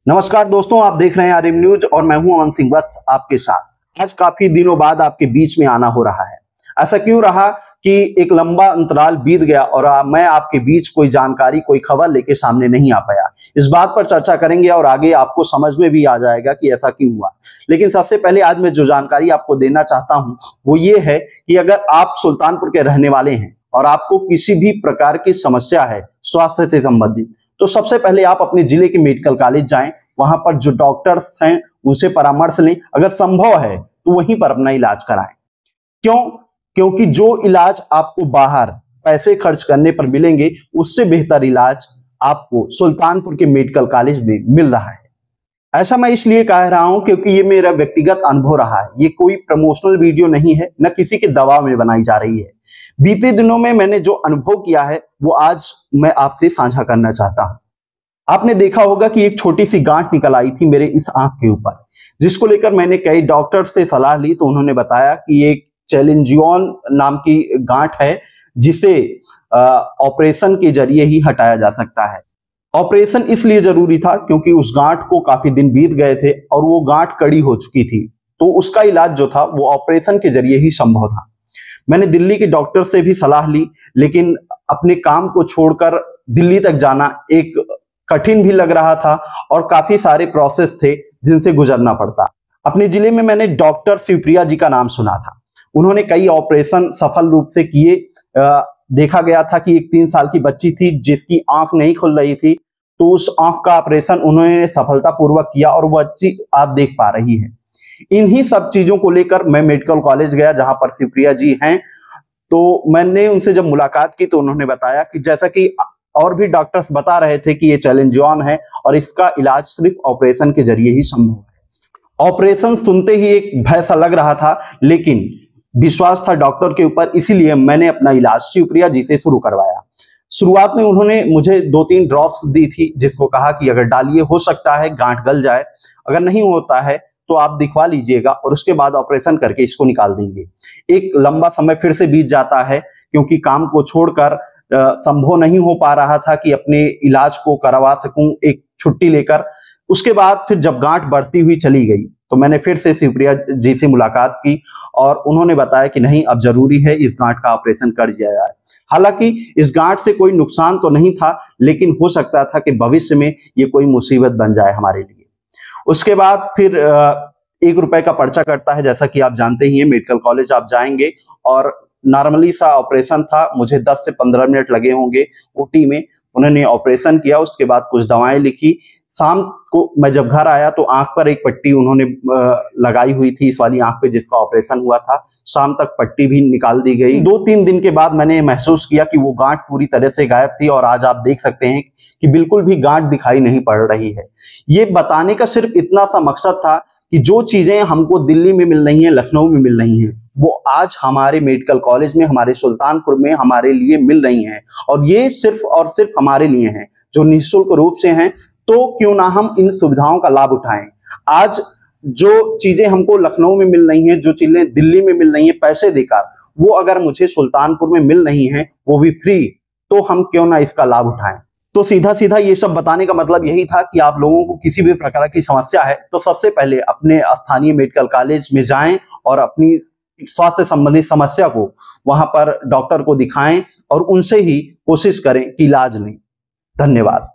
नमस्कार दोस्तों, आप देख रहे हैं आरएम न्यूज और मैं हूं अमन सिंह वत्स आपके साथ। आज काफी दिनों बाद आपके बीच में आना हो रहा है। ऐसा क्यों रहा कि एक लंबा अंतराल बीत गया और मैं आपके बीच कोई जानकारी, कोई खबर लेके सामने नहीं आ पाया। इस बात पर चर्चा करेंगे और आगे आपको समझ में भी आ जाएगा कि ऐसा क्यों हुआ। लेकिन सबसे पहले आज मैं जो जानकारी आपको देना चाहता हूं वो ये है कि अगर आप सुल्तानपुर के रहने वाले हैं और आपको किसी भी प्रकार की समस्या है स्वास्थ्य से संबंधित, तो सबसे पहले आप अपने जिले के मेडिकल कॉलेज जाएं। वहां पर जो डॉक्टर्स हैं उनसे परामर्श लें, अगर संभव है तो वहीं पर अपना इलाज कराएं। क्यों? क्योंकि जो इलाज आपको बाहर पैसे खर्च करने पर मिलेंगे उससे बेहतर इलाज आपको सुल्तानपुर के मेडिकल कॉलेज में मिल रहा है। ऐसा मैं इसलिए कह रहा हूं क्योंकि ये मेरा व्यक्तिगत अनुभव रहा है। ये कोई प्रमोशनल वीडियो नहीं है, न किसी के दबाव में बनाई जा रही है। बीते दिनों में मैंने जो अनुभव किया है वो आज मैं आपसे साझा करना चाहता हूं। आपने देखा होगा कि एक छोटी सी गांठ निकल आई थी मेरे इस आंख के ऊपर, जिसको लेकर मैंने कई डॉक्टर से सलाह ली तो उन्होंने बताया कि एक चैलेंजियन नाम की गांठ है जिसे ऑपरेशन के जरिए ही हटाया जा सकता है। ऑपरेशन इसलिए जरूरी था क्योंकि उस गांठ को काफी दिन बीत गए थे और वो गांठ कड़ी हो चुकी थी, तो उसका इलाज जो था वो ऑपरेशन के जरिए ही संभव था। मैंने दिल्ली के डॉक्टर से भी सलाह ली, लेकिन अपने काम को छोड़कर दिल्ली तक जाना एक कठिन भी लग रहा था और काफी सारे प्रोसेस थे जिनसे गुजरना पड़ता। अपने जिले में मैंने डॉक्टर शिवप्रिया जी का नाम सुना था। उन्होंने कई ऑपरेशन सफल रूप से किए। देखा गया था कि एक 3 साल की बच्ची थी जिसकी आंख नहीं खुल रही थी, तो उस आंख का ऑपरेशन उन्होंने सफलतापूर्वक किया और वो बच्ची आप देख पा रही है। इन्हीं सब चीजों को लेकर मैं मेडिकल कॉलेज गया जहां पर शिवप्रिया जी हैं। तो मैंने उनसे जब मुलाकात की तो उन्होंने बताया कि जैसा कि और भी डॉक्टर्स बता रहे थे कि ये चैलेंजियन है और इसका इलाज सिर्फ ऑपरेशन के जरिए ही संभव है। ऑपरेशन सुनते ही एक भय सा लग रहा था, लेकिन विश्वास था डॉक्टर के ऊपर, इसीलिए मैंने अपना इलाज शिवप्रिया जी से शुरू करवाया। शुरुआत में उन्होंने मुझे 2-3 ड्रॉप्स दी थी, जिसको कहा कि अगर डालिए हो सकता है गांठ गल जाए, अगर नहीं होता है तो आप दिखवा लीजिएगा और उसके बाद ऑपरेशन करके इसको निकाल देंगे। एक लंबा समय फिर से बीत जाता है क्योंकि काम को छोड़कर संभव नहीं हो पा रहा था कि अपने इलाज को करवा सकूं एक छुट्टी लेकर। उसके बाद फिर जब गांठ बढ़ती हुई चली गई तो मैंने फिर से शिवप्रिया जी से मुलाकात की और उन्होंने बताया कि नहीं, अब जरूरी है इस गांठ का ऑपरेशन कर दिया जाए। हालांकि इस गांठ से कोई नुकसान तो नहीं था, लेकिन हो सकता था कि भविष्य में ये कोई मुसीबत बन जाए हमारे लिए। उसके बाद फिर 1 रुपए का पर्चा कटता है, जैसा कि आप जानते ही हैं। मेडिकल कॉलेज आप जाएंगे और नॉर्मली सा ऑपरेशन था, मुझे 10 से 15 मिनट लगे होंगे ओटी में। उन्होंने ऑपरेशन किया, उसके बाद कुछ दवाएं लिखी। शाम को मैं जब घर आया तो आंख पर एक पट्टी उन्होंने लगाई हुई थी, इस वाली आंख पे जिसका ऑपरेशन हुआ था। शाम तक पट्टी भी निकाल दी गई। 2-3 दिन के बाद मैंने महसूस किया कि वो गांठ पूरी तरह से गायब थी और आज आप देख सकते हैं कि बिल्कुल भी गांठ दिखाई नहीं पड़ रही है। ये बताने का सिर्फ इतना सा मकसद था कि जो चीजें हमको दिल्ली में मिल रही हैं, लखनऊ में मिल रही हैं, वो आज हमारे मेडिकल कॉलेज में, हमारे सुल्तानपुर में हमारे लिए मिल रही हैं। और ये सिर्फ और सिर्फ हमारे लिए हैं जो निःशुल्क रूप से हैं। तो क्यों ना हम इन सुविधाओं का लाभ उठाएं। आज जो चीजें हमको लखनऊ में मिल रही हैं, जो चीजें दिल्ली में मिल रही हैं पैसे देकर, वो अगर मुझे सुल्तानपुर में मिल रही हैं वो भी फ्री, तो हम क्यों ना इसका लाभ उठाएं। तो सीधा सीधा ये सब बताने का मतलब यही था कि आप लोगों को किसी भी प्रकार की समस्या है तो सबसे पहले अपने स्थानीय मेडिकल कॉलेज में जाएं और अपनी स्वास्थ्य संबंधी समस्या को वहां पर डॉक्टर को दिखाएं और उनसे ही कोशिश करें कि इलाज लें। धन्यवाद।